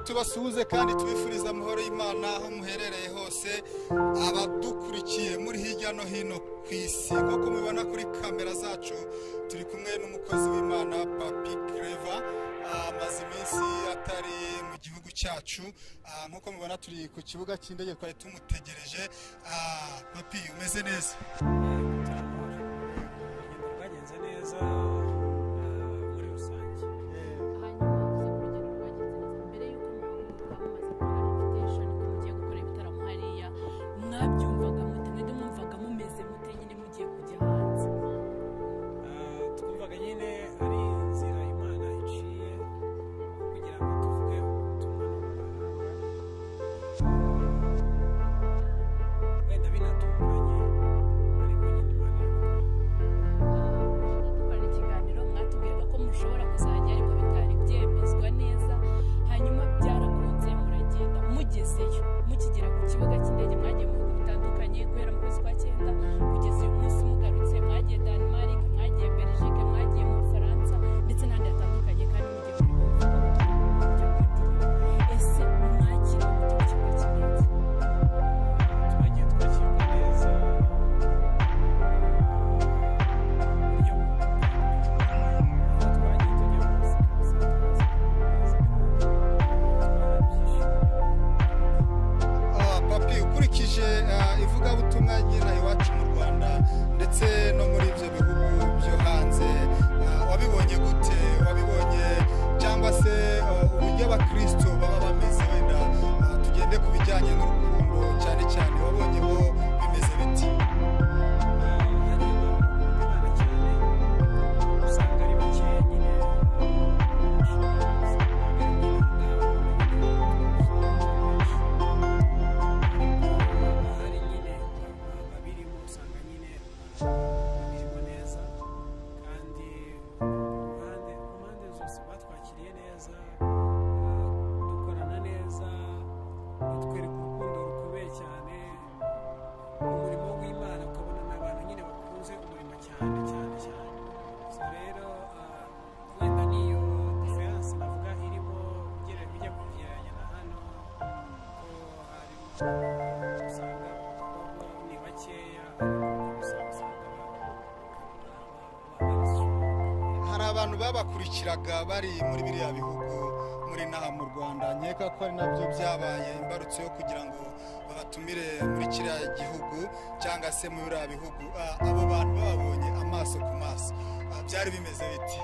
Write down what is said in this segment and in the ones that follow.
tubasuhuze kandi tubifuriza amahoro y'Imana aho muherereye hose abadukurikiye muri hirya no hino ku isi. Nk'uko mubibona kuri kamera zacu turi kumwe n'umukozi w'Imana Papi Clever, amaze iminsi atari mu gihugu cyacu. Nk'uko mubibona turi ku kibuga cy'indege twari tumutegereje. Papi, umeze neza? Bagenze neza. usanga ni bakeya ariko usanga hari abantu babakurikiraga bari muri biriya bihugu muri naha mu Rwanda nkeka ko ari nabyo byabaye imbarutso yo kugira ngo babatumire muri kiriya gihugu cyangwa se muri biriya bihugu. Abo bantu babonye amaso ku maso byari bimeze biti?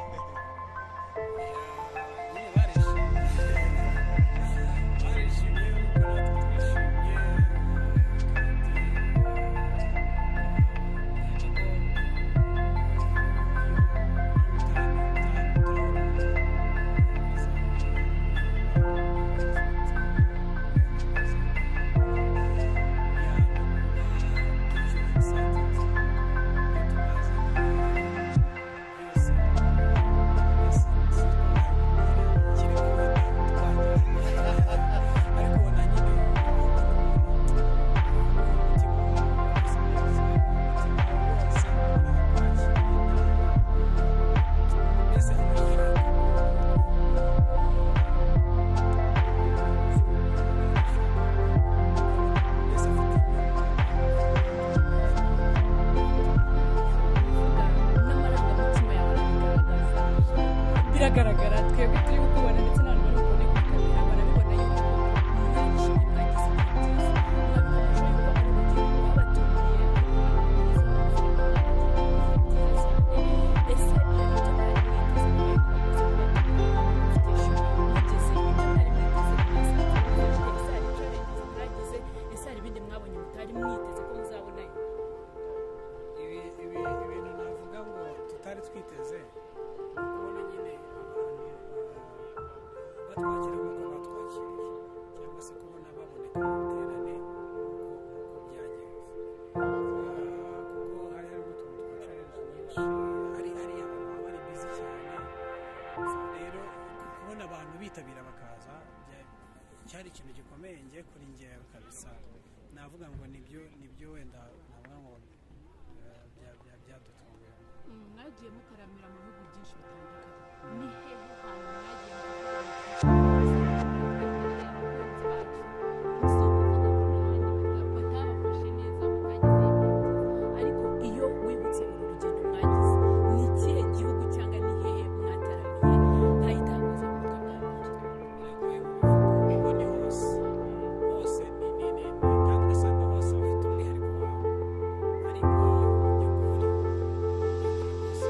biragaragara twebwe turi gukubona ndetse n'abantu bari kubona kuri kamera barabibona yuko mwishimye mwagize ibintu navuga ngo tutari twiteze kubona nyine abantu batwakira nk'uko batwakiriye cyangwa se kubona baboneka mu biterane nk'uko byagenze kuko hari harimo utuntu twa challenge nyinshi hari abantu baba bari busy cyane rero kubona abantu bitabira bakaza cyari ikintu gikomeye ngiye kuri njyewe kabisa navuga ngo nibyo wenda navuga ngo byadutunguye. mwagiye mutaramira mu bihugu byinshi bitandukanye ni hehe hantu mwagiye batabafashe neza mutagize ariko iyo wibutse uru rugendo mwagize ni ikihe gihugu cyangwa ni hehe mwataramiye ntayitangaza mu mutwe ubwo ni hose ni kandi ugasanga bose bafite umwihariko wabo ariko by'ukuri bose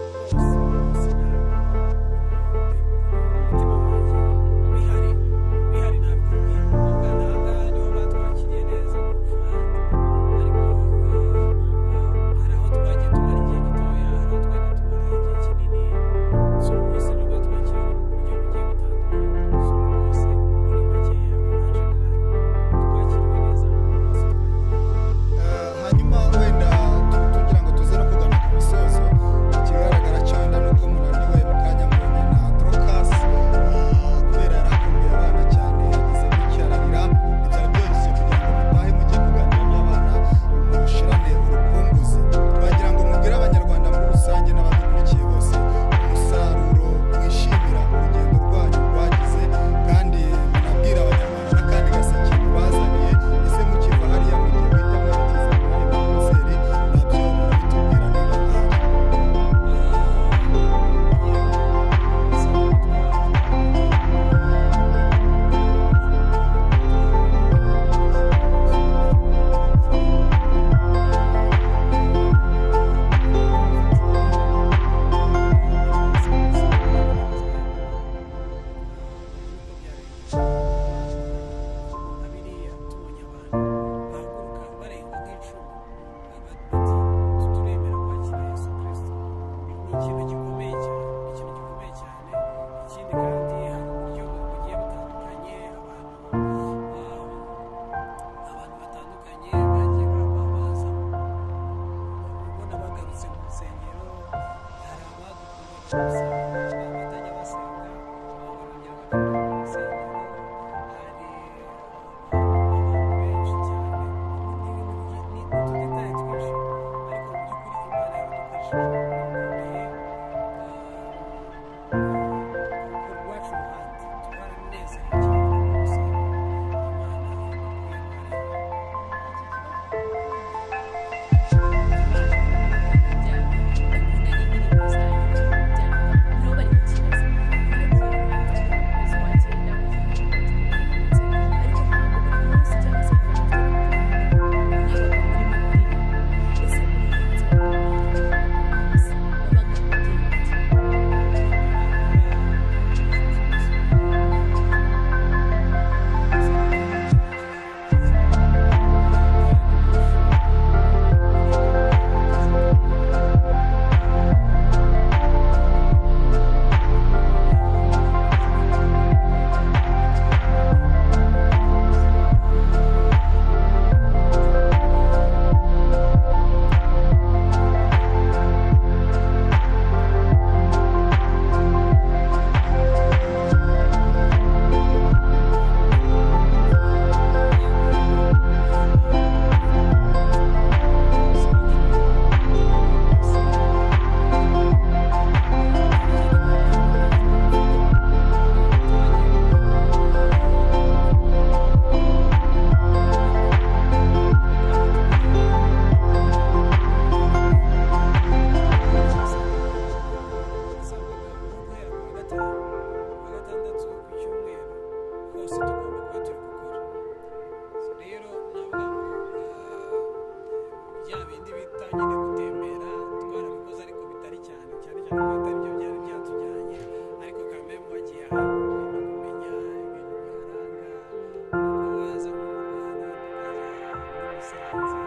Musanze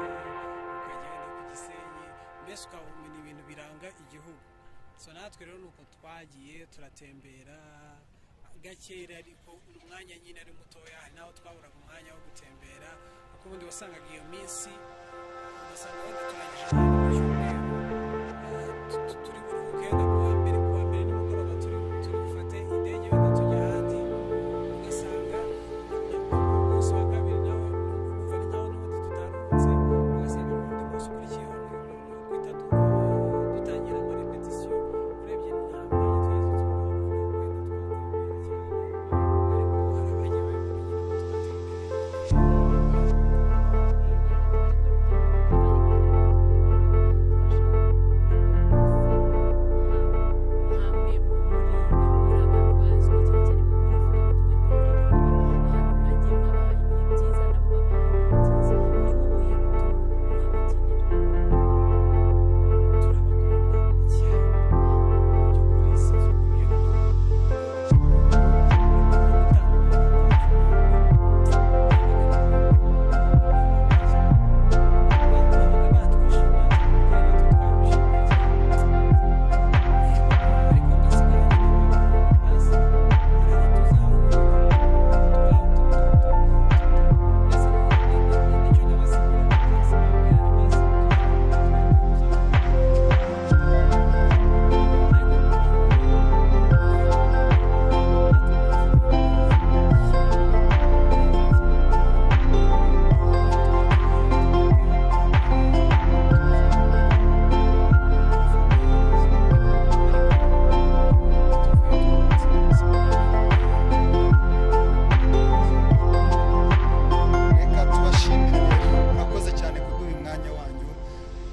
ukajya wenda ku Gisenyi mbese ukabona ibintu biranga igihugu. So natwe rero nuko twagiye turatembera gakera, ariko umwanya nyine ari mutoya, hari naho twaburaga umwanya wo gutembera kuko ubundi wasangaga iyo minsi ugasanga wenda turangije turi buruhuke wenda kuwa mbere nimugoroba turi bufate indege wenda tujya ahandi, ugasanga umunsi wa kabiri nawe umva ni nkaho n'ubundi tutaruhutse, ugasanga n'undi munsi ukurikiyeho guhita dutangira amarepetisiyo. Urebye nta mwanya twese tubona wenda twatembera cyane, ariko hari abagiye babibona nyine ko twatembereye.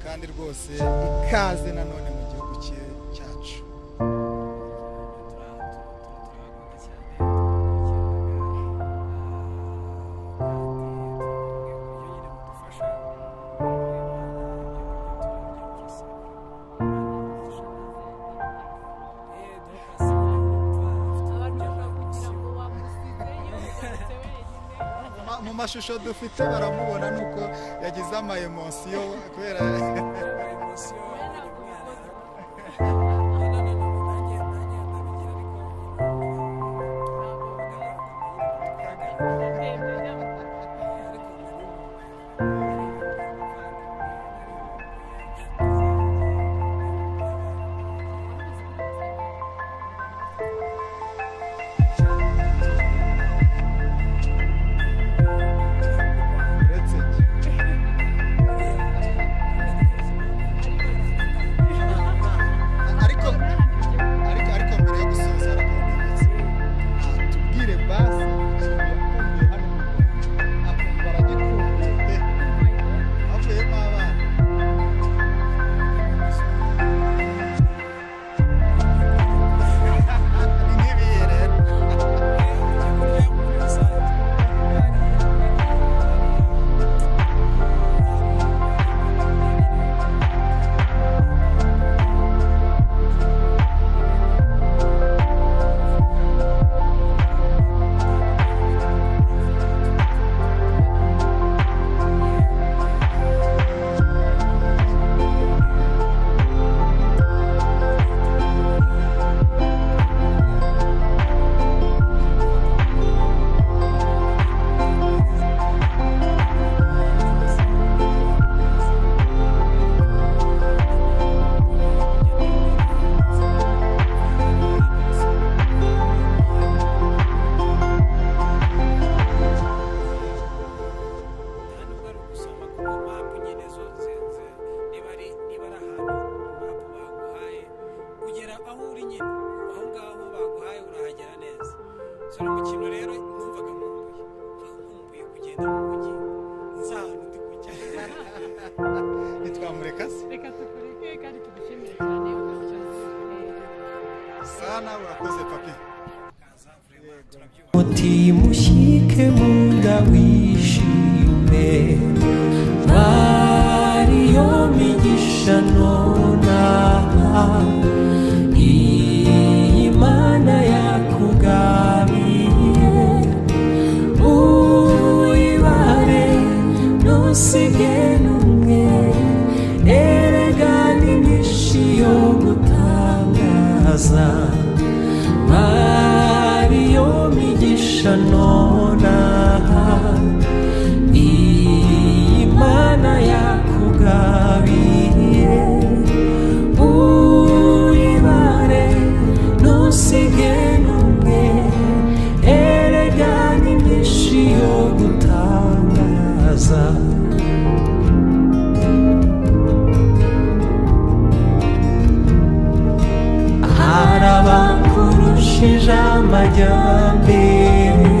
kandi rwose ikaze nanone mu gihugu cyacu. Mu mashusho dufite baramubona nuko yagize ama emosiyo kubera umukino rero numvaga nkumbuye kugenda mu mujyi nzahano ndi kujya nitwamureka se reka tukureke kandi tugushimire cyane sana urakoze papi mutima ushyike mu nda wishime ariyo migisha nonaha iyi Mana yakugabiye uyibare ntusige igitangaza. Hari abakurushije amajyambere,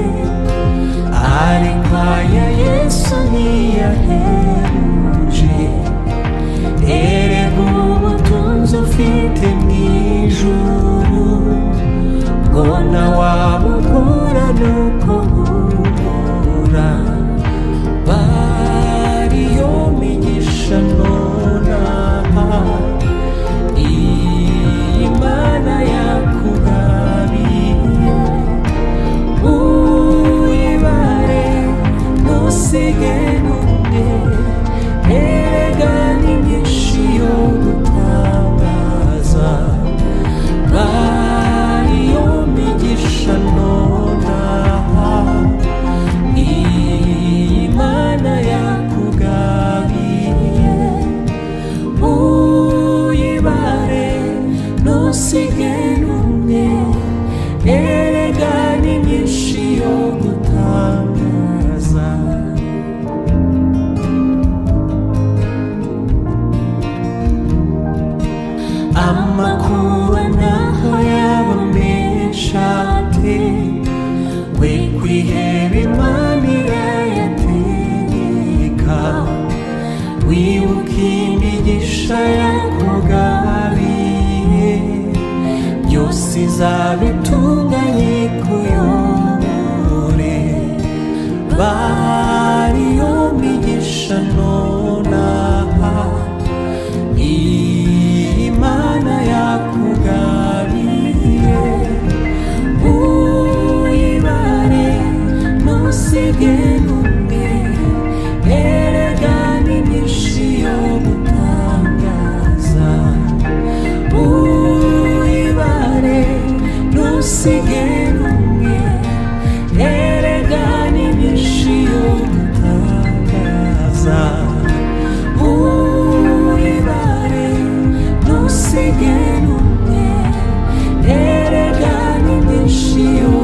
ariko aya Yesu ntiyahebuje. Erega ubutunzi ufite mu ijuru bwo ntawabugura nuko bubura. Bariyo migisha nonaha Imana yakugabiye, uyibare ntusige n'umwe. Erega ni myinshi yo gutangaza. Bariyo migisha nonaha Imana yakugabiye, uyibare ntusige n'umwe. Erega ni myinshi yo gutangaza. Amakuba naho yaba menshi ate, we kwiheba Imana irayategeka. Wibuke imigisha yakugabiye, byose izabitunganye ikuyobore. Bariyo migisha nonaha Imana yakugabiye, uyibare ntusige n'umwe. Erega ni myinshi yo gutangaza. Uyibare ntusige n'umwe. Erega ni myinshi yo gutangaza. Uyibare ntusige n'umwe. Erega ni myinshi yo